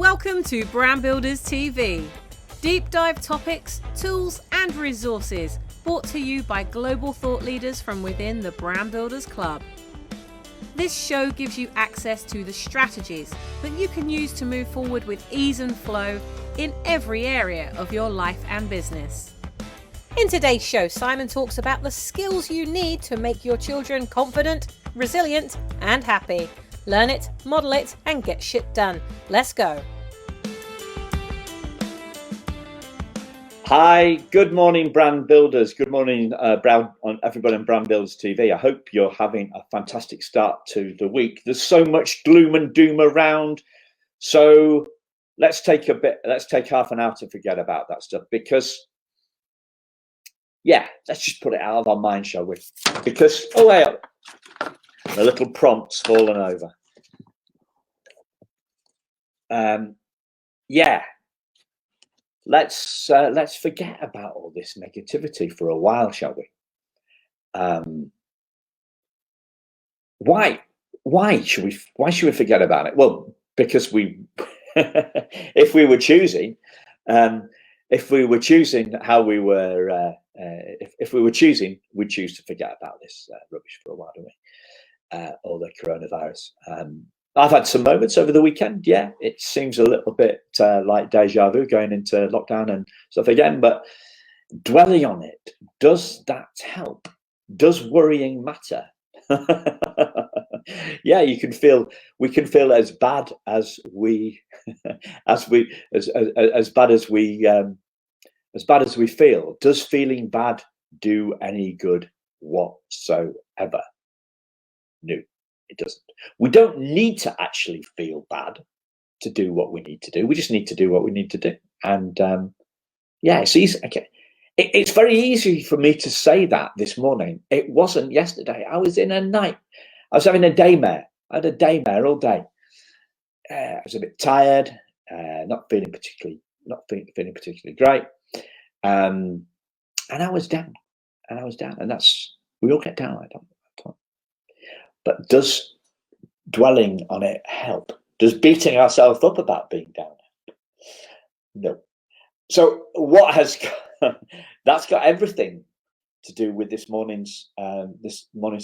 Welcome to Brand Builders TV. Deep dive topics, tools and resources brought to you by global thought leaders from within the Brand Builders Club. This show gives you access to the strategies that you can use to move forward with ease and flow in every area of your life and business. In today's show, Simon talks about the skills you need to make your children confident, resilient and happy. Learn it, model it and get shit done. Let's go. Hi, good morning, Brand Builders. Good morning, everybody on Brand Builders TV. I hope you're having a fantastic start to the week. There's so much gloom and doom around, so let's take half an hour to forget about that stuff, because let's just put it out of our mind, shall we? Because the little prompt's fallen over. Let's forget about all this negativity for a while, shall we? Why should we forget about it? Well, because if we were choosing how we were, if we were choosing, we'd choose to forget about this rubbish for a while, don't we? All the coronavirus. I've had some moments over the weekend. Yeah, it seems a little bit like deja vu, going into lockdown and stuff again. But dwelling on it, does that help? Does worrying matter? Yeah, we can feel as bad as we feel. Does feeling bad do any good whatsoever? No, it doesn't. We don't need to actually feel bad to do what we need to do. We just need to do what we need to do. And it's easy. Okay. It's very easy for me to say that this morning. It wasn't yesterday. I was in a night. I was having a daymare. I had a daymare all day. I was a bit tired, not feeling particularly great. And I was down. And we all get down like that. But does dwelling on it help? Does beating ourselves up about being down help? No. So that's got everything to do with this morning's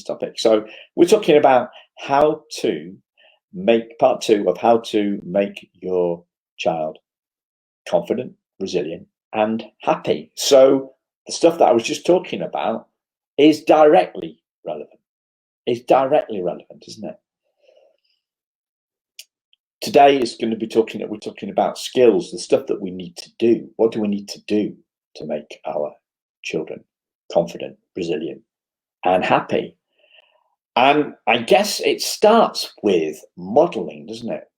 topic. So we're talking about how to make part 2 of how to make your child confident, resilient, and happy. So the stuff that I was just talking about is directly relevant. It's directly relevant, isn't it? Today is going to be we're talking about skills, the stuff that we need to do. What do we need to do to make our children confident, resilient, and happy? And I guess it starts with modeling, doesn't it?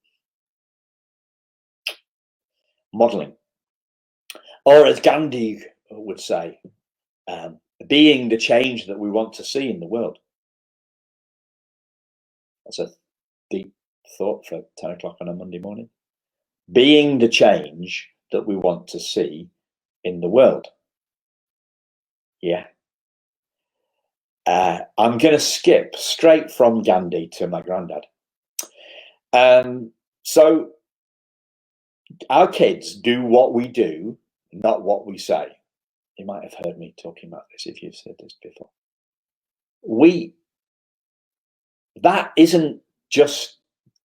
Modeling. Or as Gandhi would say, being the change that we want to see in the world. That's a deep thought for 10 o'clock on a Monday morning. Being the change that we want to see in the world. Yeah. I'm going to skip straight from Gandhi to my granddad. So our kids do what we do, not what we say. You might have heard me talking about this if you've said this before. That isn't just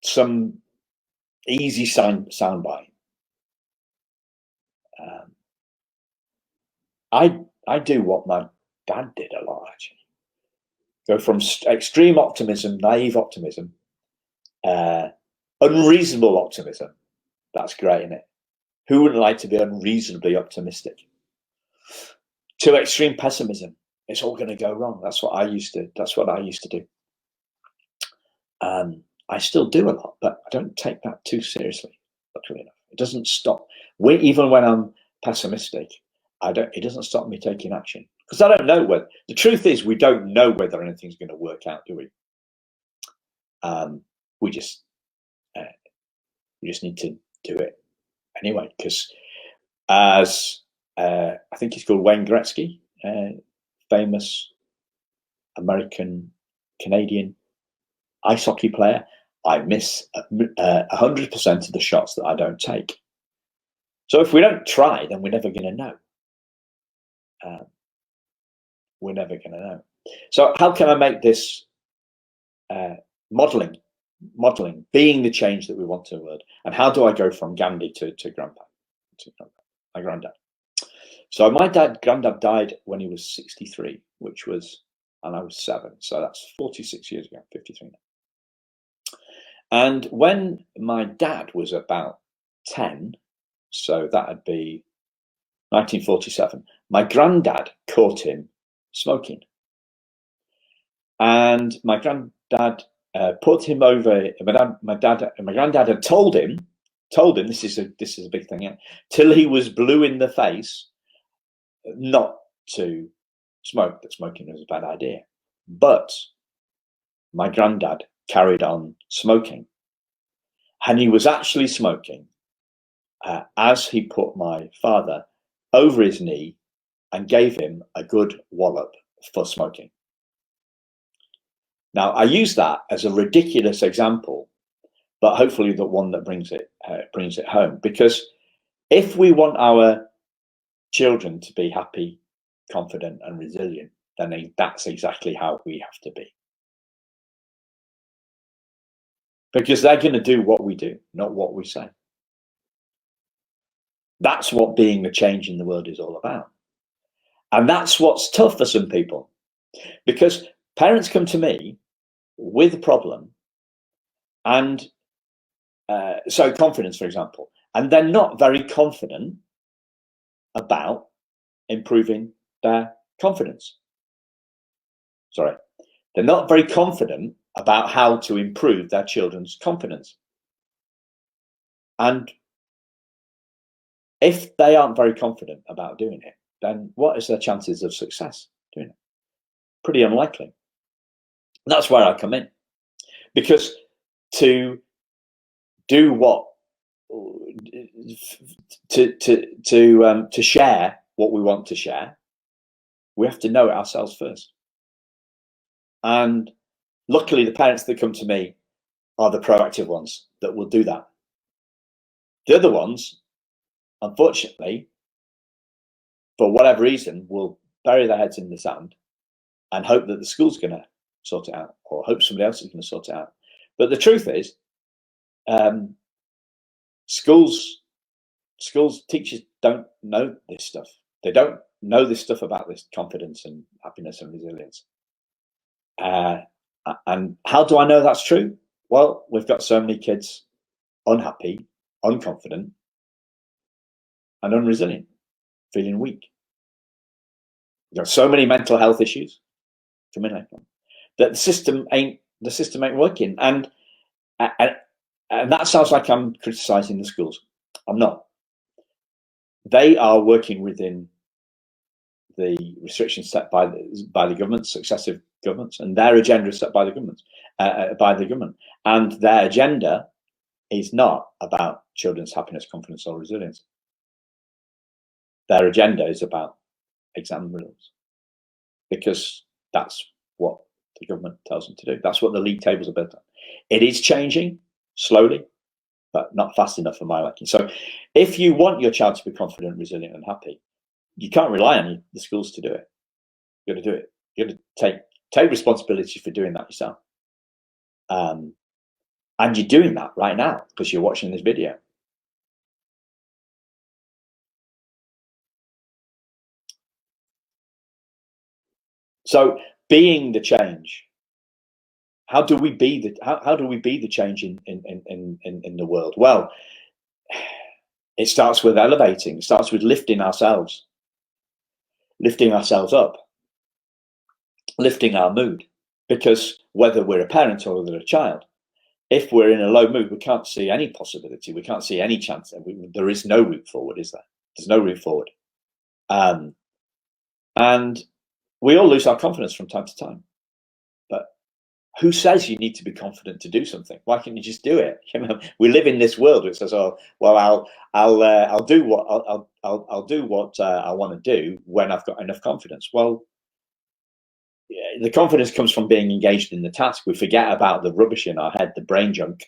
some easy soundbite. I do what my dad did a lot, actually. Go from extreme optimism, naive optimism, unreasonable optimism. That's great, isn't it? Who wouldn't like to be unreasonably optimistic? To extreme pessimism. It's all going to go wrong. That's what I used to do. I still do a lot, but I don't take that too seriously, luckily enough. It doesn't stop. Even when I'm pessimistic, it doesn't stop me taking action. Because I don't know whether, the truth is, we don't know whether anything's going to work out, do we? We just need to do it anyway, because as I think he's called Wayne Gretzky, famous American-Canadian ice hockey player. I miss 100% of the shots that I don't take. So if we don't try, then we're never going to know. We're never going to know. So how can I make this modeling, being the change that we want to the world? And how do I go from Gandhi to grandpa, my granddad? So my granddad died when he was 63, which was, and I was 7. So that's 46 years ago, 53 now. And when my dad was about 10, so that'd be 1947, my granddad caught him smoking. And my granddad put him over. My granddad had told him this is a big thing, yeah, till he was blue in the face, not to smoke. That smoking was a bad idea. But my granddad carried on smoking, and he was actually smoking as he put my father over his knee and gave him a good wallop for smoking. Now, I use that as a ridiculous example, but hopefully the one that brings it home. Because if we want our children to be happy, confident, and resilient, then that's exactly how we have to be. Because they're going to do what we do, not what we say. That's what being the change in the world is all about. And that's what's tough for some people. Because parents come to me with a problem, and so confidence, for example, and they're not very confident about improving their confidence. Sorry, they're not very confident about how to improve their children's confidence. And if they aren't very confident about doing it, then what is their chances of success doing it? Pretty unlikely. And that's where I come in, because to do what, to share what we want to share, we have to know it ourselves first. And luckily, the parents that come to me are the proactive ones that will do that. The other ones, unfortunately, for whatever reason, will bury their heads in the sand and hope that the school's going to sort it out, or hope somebody else is going to sort it out. But the truth is, schools, teachers don't know this stuff. They don't know this stuff about this confidence and happiness and resilience. And how do I know that's true? Well, we've got so many kids unhappy, unconfident, and unresilient, feeling weak. We've got so many mental health issues coming like that the system ain't working. And that sounds like I'm criticizing the schools. I'm not. They are working within the restrictions set by the government, successive governments, and their agenda is set by the government. And their agenda is not about children's happiness, confidence, or resilience. Their agenda is about exam results, because that's what the government tells them to do. That's what the league tables are built on. It is changing slowly, but not fast enough for my liking. So if you want your child to be confident, resilient, and happy, you can't rely on the schools to do it. You've got to do it. You've got to take responsibility for doing that yourself. And you're doing that right now because you're watching this video. So being the change, how do we be the change in the world? Well, it starts with elevating. It starts with lifting ourselves up, lifting our mood. Because whether we're a parent or whether we're a child, if we're in a low mood, we can't see any possibility. We can't see any chance. There is no route forward, is there? There's no route forward. And we all lose our confidence from time to time. But who says you need to be confident to do something? Why can't you just do it? You know, we live in this world which says, "Oh, well, I'll do what I want to do when I've got enough confidence." Well, the confidence comes from being engaged in the task. We forget about the rubbish in our head, the brain junk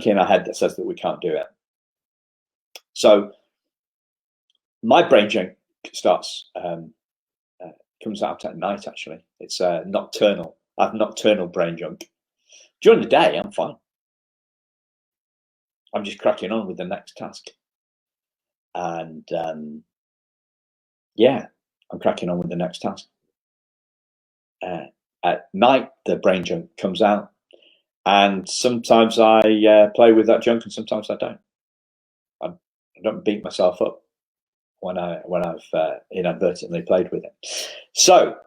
in our head that says that we can't do it. So my brain junk starts comes out at night. Actually, it's nocturnal. I have nocturnal brain junk. During the day, I'm fine. I'm just cracking on with the next task, and yeah, I'm cracking on with the next task. At night, the brain junk comes out, and sometimes I play with that junk, and sometimes I don't. I don't beat myself up when I've inadvertently played with it. So,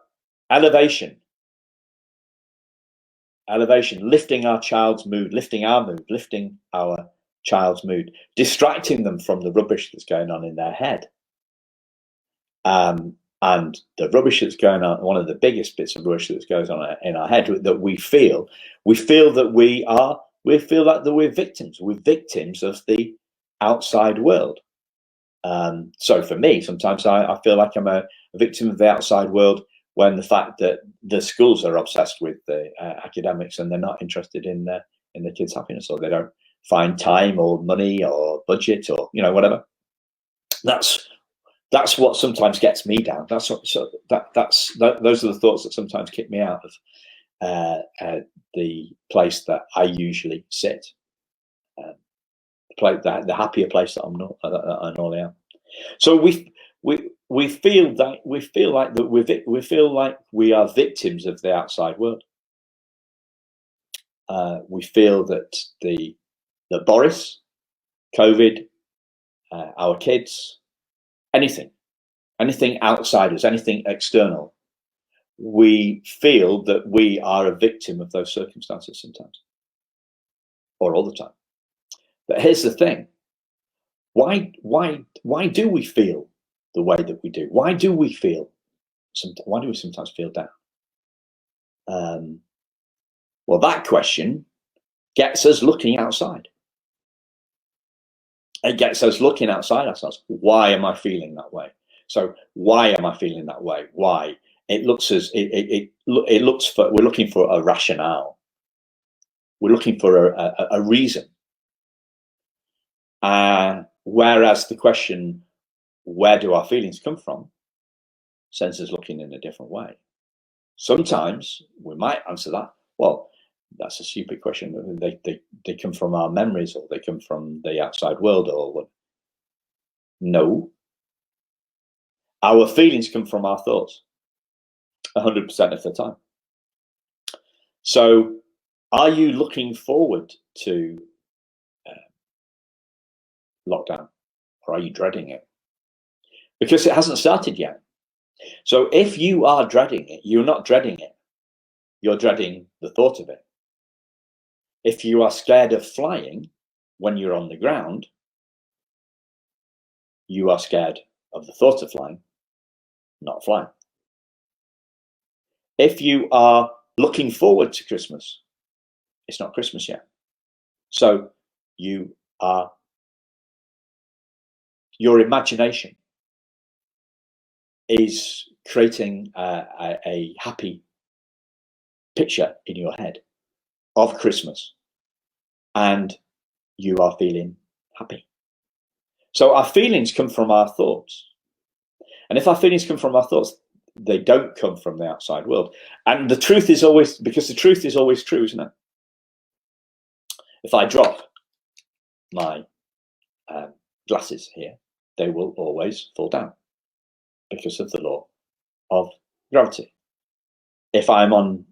elevation, lifting our child's mood, lifting our child's mood, distracting them from the rubbish that's going on in their head. And the rubbish that's going on, one of the biggest bits of rubbish that goes on in our head, that we feel that we're victims. We're victims of the outside world. So for me, sometimes I feel like I'm a victim of the outside world when the fact that the schools are obsessed with the academics and they're not interested in the kids' happiness, or they don't find time or money or budget or whatever. That's what sometimes gets me down. Those are the thoughts that sometimes kick me out of the place that I usually sit. The happier place that I normally am. So we feel like we are victims of the outside world. We feel that Boris, COVID, our kids, anything outside us, anything external, we feel that we are a victim of those circumstances sometimes, or all the time. But here's the thing: why do we feel the way that we do? Why do we sometimes feel down? Well, that question gets us looking outside. It gets us looking outside ourselves. Why am I feeling that way? So why am I feeling that way? Why? It looks for, we're looking for a rationale. We're looking for a reason. Whereas the question, where do our feelings come from, sends us looking in a different way. Sometimes we might answer that, well, that's a stupid question. They come from our memories, or they come from the outside world, or what? No. Our feelings come from our thoughts 100% of the time. So are you looking forward to lockdown, or are you dreading it? Because it hasn't started yet. So if you are dreading it, you're not dreading it. You're dreading the thought of it. If you are scared of flying when you're on the ground, you are scared of the thought of flying, not flying. If you are looking forward to Christmas, it's not Christmas yet. So your imagination is creating a happy picture in your head of Christmas, and you are feeling happy. So our feelings come from our thoughts. And if our feelings come from our thoughts, they don't come from the outside world. And the truth is always, because the truth is always true, isn't it? If I drop my glasses here, they will always fall down because of the law of gravity. If I'm on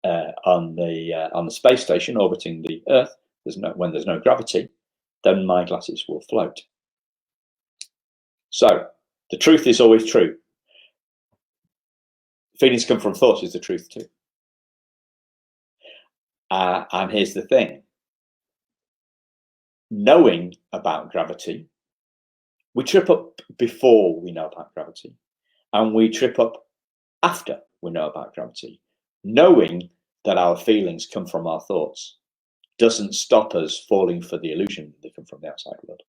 the space station orbiting the Earth, when there's no gravity, then my glasses will float. So the truth is always true. Feelings come from thoughts is the truth too. And here's the thing: knowing about gravity, we trip up before we know about gravity, and we trip up after we know about gravity. Knowing that our feelings come from our thoughts doesn't stop us falling for the illusion that they come from the outside world.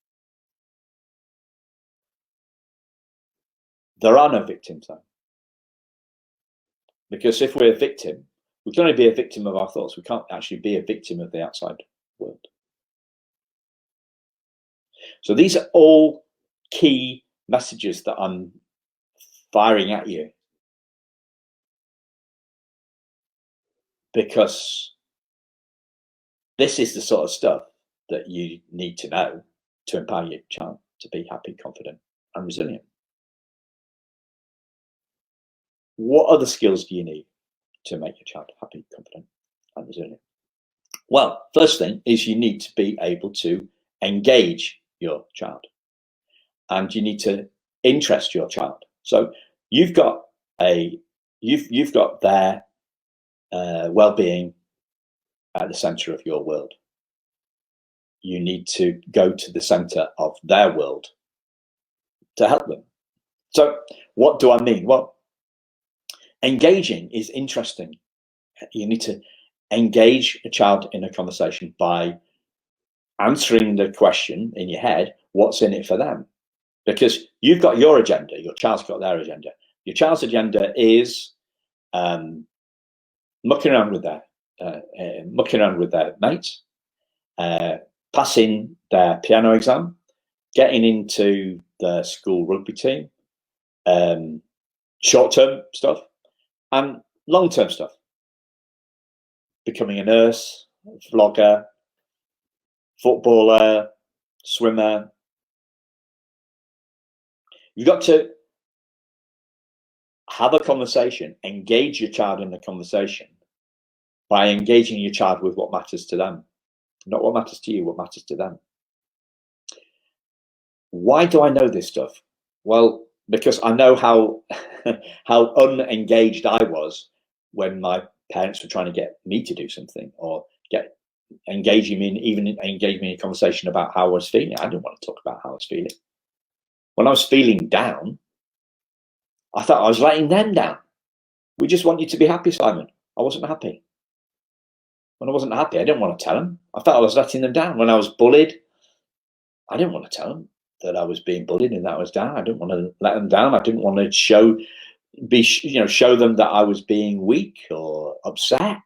There are no victims, though. Because if we're a victim, we can only be a victim of our thoughts. We can't actually be a victim of the outside world. So these are all key messages that I'm firing at you, because this is the sort of stuff that you need to know to empower your child to be happy, confident, and resilient. What other skills do you need to make your child happy, confident, and resilient? Well, first thing is you need to be able to engage your child, and you need to interest your child. So you've got their well-being at the center of your world. You need to go to the center of their world to help them. So what do I mean? Well, engaging is interesting. You need to engage a child in a conversation by answering the question in your head, what's in it for them? Because you've got your agenda, your child's got their agenda. Your child's agenda is mucking around with their mates, passing their piano exam, getting into the school rugby team, short-term stuff and long-term stuff. Becoming a nurse, vlogger, footballer, swimmer. You've got to have a conversation, engage your child in the conversation by engaging your child with what matters to them, not what matters to you, what matters to them. Why do I know this stuff? Well, because I know how how unengaged I was when my parents were trying to get me to do something, or engage me in a conversation about how I was feeling. I didn't want to talk about how I was feeling. When I was feeling down, I thought I was letting them down. We just want you to be happy, Simon. I wasn't happy. When I wasn't happy, I didn't want to tell them. I thought I was letting them down. When I was bullied, I didn't want to tell them that I was being bullied and that I was down. I didn't want to let them down. I didn't want to show them that I was being weak or upset.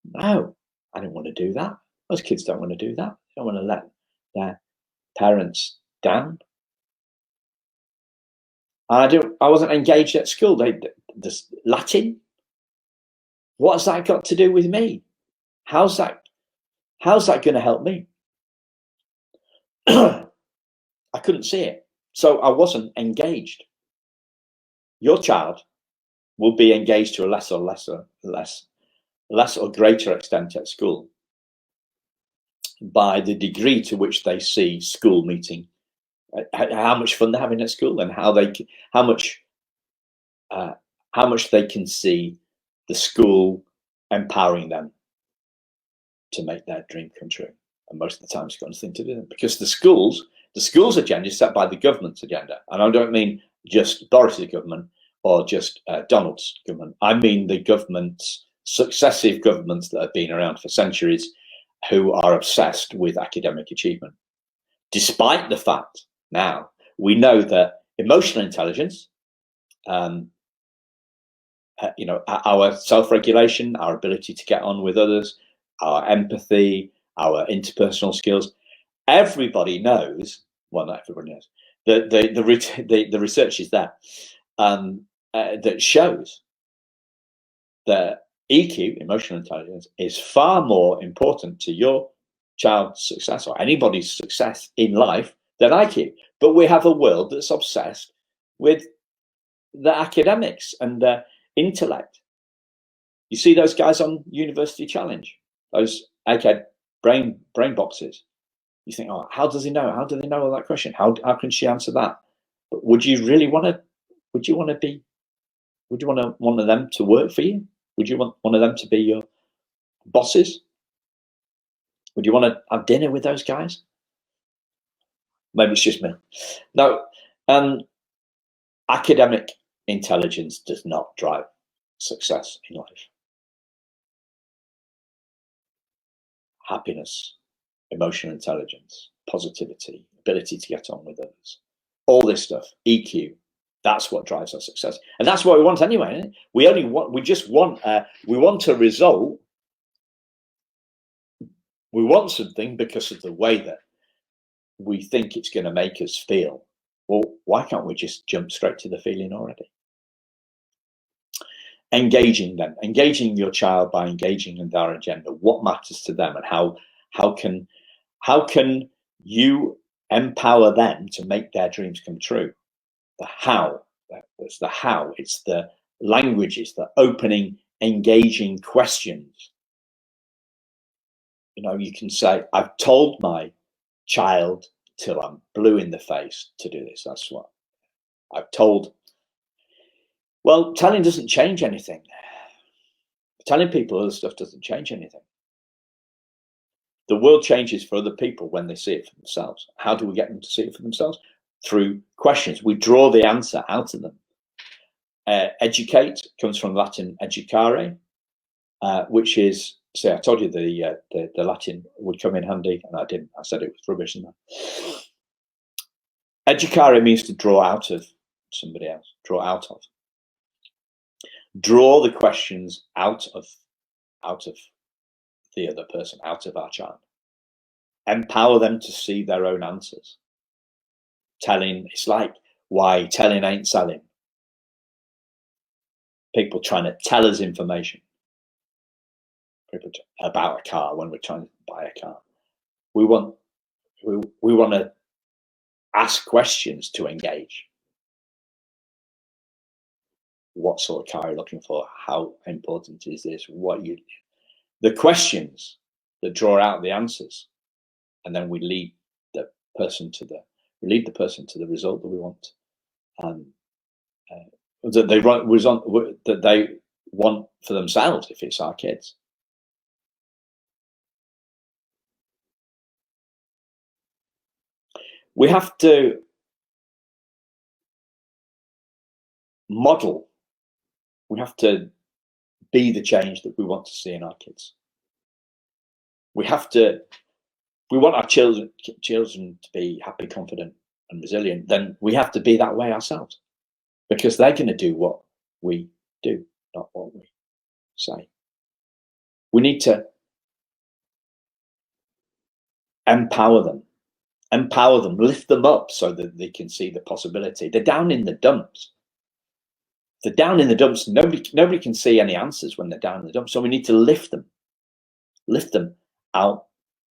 No, I didn't want to do that. Most kids don't want to do that. They don't want to let their parents down. I wasn't engaged at school. This Latin. What's that got to do with me? How's that going to help me? I couldn't see it, so I wasn't engaged. Your child will be engaged to a less or greater extent at school by the degree to which they see school meeting, how much fun they're having at school, and how much they can see the school empowering them to make their dream come true. And most of the time it's got nothing to do with them, because the school's agenda is set by the government's agenda. And I don't mean just Boris's government or just Donald's government. I mean the successive governments that have been around for centuries, who are obsessed with academic achievement. Despite the fact now we know that emotional intelligence, our self-regulation, our ability to get on with others, our empathy, our interpersonal skills, everybody knows. Well, not everybody knows. The research is there that shows that EQ, emotional intelligence, is far more important to your child's success or anybody's success in life than IQ. But we have a world that's obsessed with the academics and the intellect. You see those guys on University Challenge, those egghead brain boxes. You think, oh, how does he know? How do they know all that question? How can she answer that? But would you really want to? Would you want one of them to work for you? Would you want one of them to be your bosses? Would you want to have dinner with those guys? Maybe it's just me. No, academic intelligence does not drive success in life. Happiness, emotional intelligence, positivity, ability to get on with others, all this stuff, EQ, That's what drives our success, and that's what we want anyway. Isn't it? We want a result. We want something because of the way that we think it's going to make us feel. Well, why can't we just jump straight to the feeling already? Engaging them, engaging your child by engaging in their agenda, what matters to them, and how can you empower them to make their dreams come true? The how, it's the how, it's the language, it's the opening, engaging questions. You know, you can say, I've told my child till I'm blue in the face to do this. That's what I've told. Well, telling doesn't change anything. Telling people other stuff doesn't change anything. The world changes for other people when they see it for themselves. How do we get them to see it for themselves? Through questions. We draw the answer out of them. Educate comes from Latin educare, which is, see, I told you the Latin would come in handy, and I didn't. I said it was rubbish. Educare means to draw out of somebody else, draw out of. Draw the questions out of the other person, out of our child. Empower them to see their own answers. Telling, it's like why telling ain't selling. People trying to tell us information. People about a car when we're trying to buy a car. We want to ask questions to engage. What sort of car are you looking for? How important is this? The questions that draw out the answers, and then we lead the person to the result that we want, that they want for themselves. If it's our kids, we have to model. We have to be the change that we want to see in our kids. We want our children to be happy, confident, and resilient. Then we have to be that way ourselves, because they're going to do what we do, not what we say. We need to empower them, lift them up so that they can see the possibility. They're down in the dumps. They're down in the dumps. Nobody can see any answers when they're down in the dumps. So we need to lift them out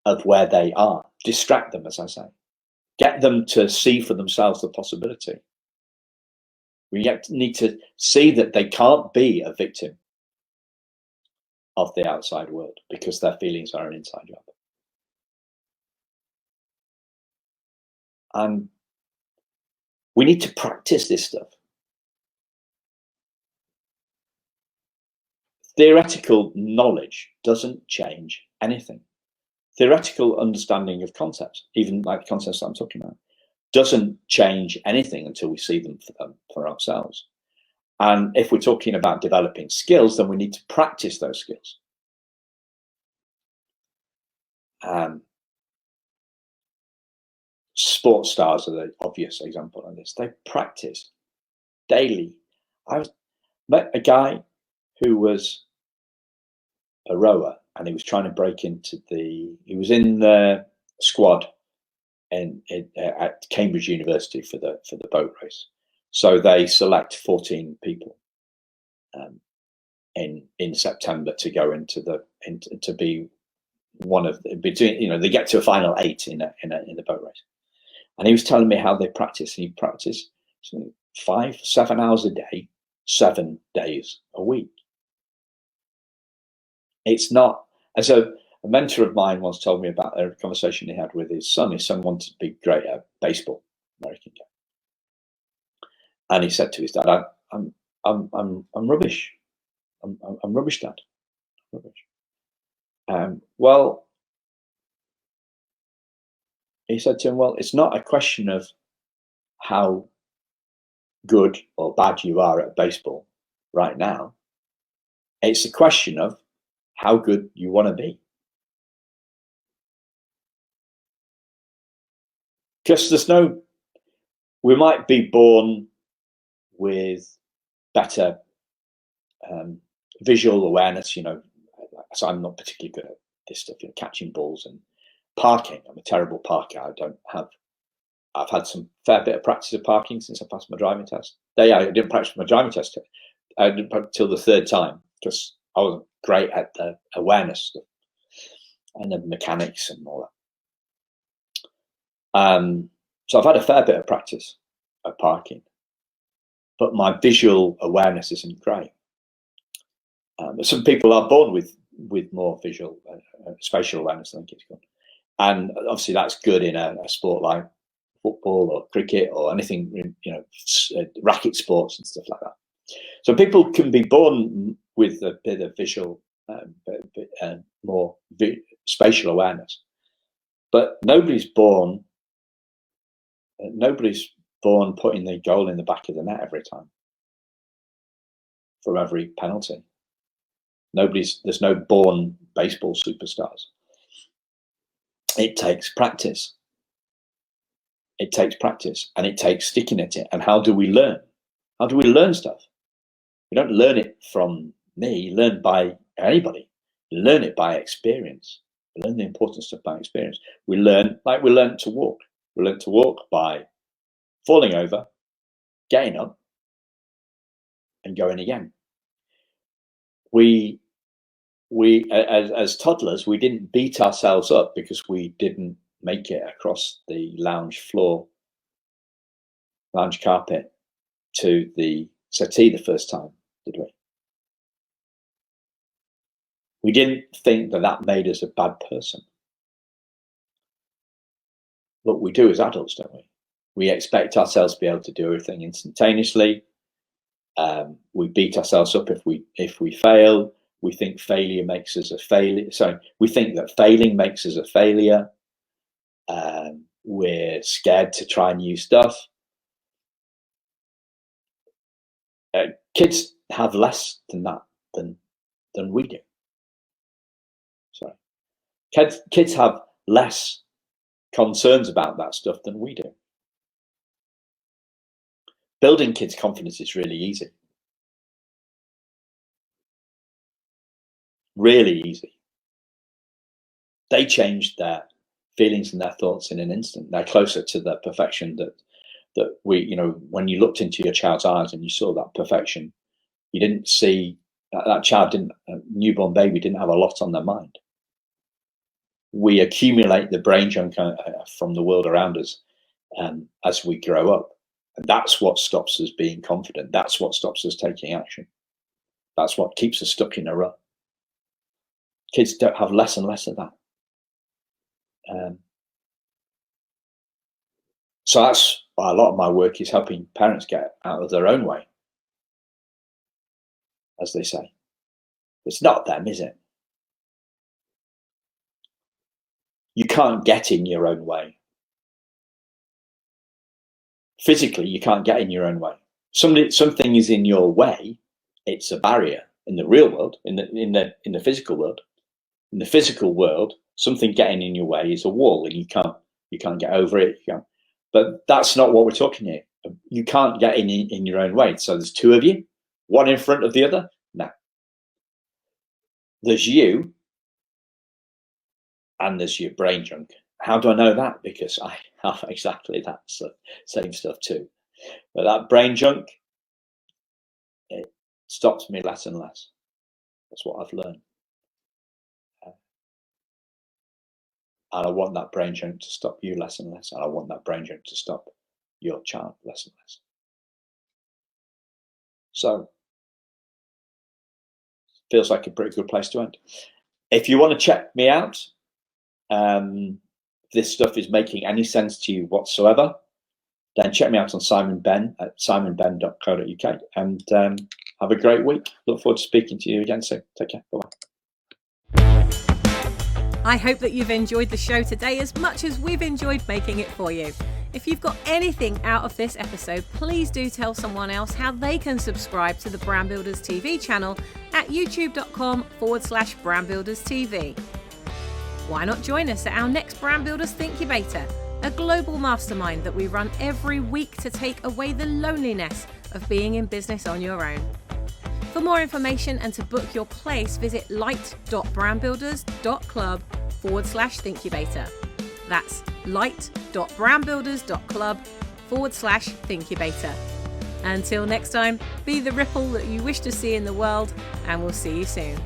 of where they are, distract them, as I say, get them to see for themselves the possibility. We need to see that they can't be a victim of the outside world, because their feelings are an inside job. And we need to practice this stuff. Theoretical knowledge doesn't change anything. Theoretical understanding of concepts, even like the concepts I'm talking about, doesn't change anything until we see them for ourselves. And if we're talking about developing skills, then we need to practice those skills. Sports stars are the obvious example of this. They practice daily. I met a guy who was a rower, and he was trying to break into he was in the squad at Cambridge University for the boat race. So they select 14 people in September to go to be one of between, you know, they get to a final 8 in the boat race. And he was telling me how they practice. And he practiced 5-7 hours a day, 7 days a week. It's not, as a mentor of mine once told me about a conversation he had with his son. His son wanted to be great at baseball, American game. And he said to his dad, I'm rubbish. I'm rubbish, Dad. Rubbish. Well, he said to him, well, it's not a question of how good or bad you are at baseball right now. It's a question of how good you want to be. Because we might be born with better visual awareness. So I'm not particularly good at this stuff, catching balls and parking. I'm a terrible parker. I've had some fair bit of practice of parking since I passed my driving test. I didn't practice my driving test. I didn't practice till the third time because I wasn't great at the awareness stuff and the mechanics and all that. So I've had a fair bit of practice of parking, but my visual awareness isn't great. Some people are born with more visual, spatial awareness, I think it's called. And obviously that's good in a sport like football or cricket or anything, racket sports and stuff like that. So people can be born with a bit of visual, more spatial awareness, but nobody's born putting the goal in the back of the net every time for every penalty. There's no born baseball superstars. It takes practice. It takes practice, and it takes sticking at it. And how do we learn? How do we learn stuff? You don't learn it from me. You learn by anybody. You learn it by experience. You learn the important stuff by experience. We learn like we learn to walk. We learn to walk by falling over, getting up, and going again. We as toddlers, we didn't beat ourselves up because we didn't make it across the lounge carpet to the settee the first time, did we? We didn't think that made us a bad person. But we do as adults, don't we? We expect ourselves to be able to do everything instantaneously. We beat ourselves up if we fail. We think failure makes us a failure. So we think that failing makes us a failure. We're scared to try new stuff. Kids have less than that than we do. Sorry, kids have less concerns about that stuff than we do. Building kids' confidence is really easy. Really easy. They change their feelings and their thoughts in an instant. They're closer to the perfection that we, when you looked into your child's eyes and you saw that perfection, you didn't see that child newborn baby didn't have a lot on their mind. We accumulate the brain junk from the world around us as we grow up. And that's what stops us being confident. That's what stops us taking action. That's what keeps us stuck in a rut. Kids don't have less and less of that. So that's why a lot of my work is helping parents get out of their own way, as they say. It's not them, is it? You can't get in your own way. Physically, you can't get in your own way. Something is in your way. It's a barrier in the real world, in the physical world. In the physical world, something getting in your way is a wall, and you can't get over it. But that's not what we're talking here. You can't get in your own way. So there's two of you, one in front of the other. No. There's you, and there's your brain junk. How do I know that? Because I have exactly that same stuff too. But that brain junk, it stops me less and less. That's what I've learned. And I want that brain junk to stop you less and less. And I want that brain junk to stop your child less and less. So, feels like a pretty good place to end. If you want to check me out, if this stuff is making any sense to you whatsoever, then check me out on Simon Benn at simonbenn.co.uk, and have a great week. Look forward to speaking to you again soon. Take care. Bye-bye. I hope that you've enjoyed the show today as much as we've enjoyed making it for you. If you've got anything out of this episode, please do tell someone else how they can subscribe to the Brand Builders TV channel at youtube.com/brandbuilderstv. Why not join us at our next Brand Builders Thinkubator, a global mastermind that we run every week to take away the loneliness of being in business on your own. For more information and to book your place, visit light.brandbuilders.club/thinkubator. That's light.brandbuilders.club/thinkubator. Until next time, be the ripple that you wish to see in the world, and we'll see you soon.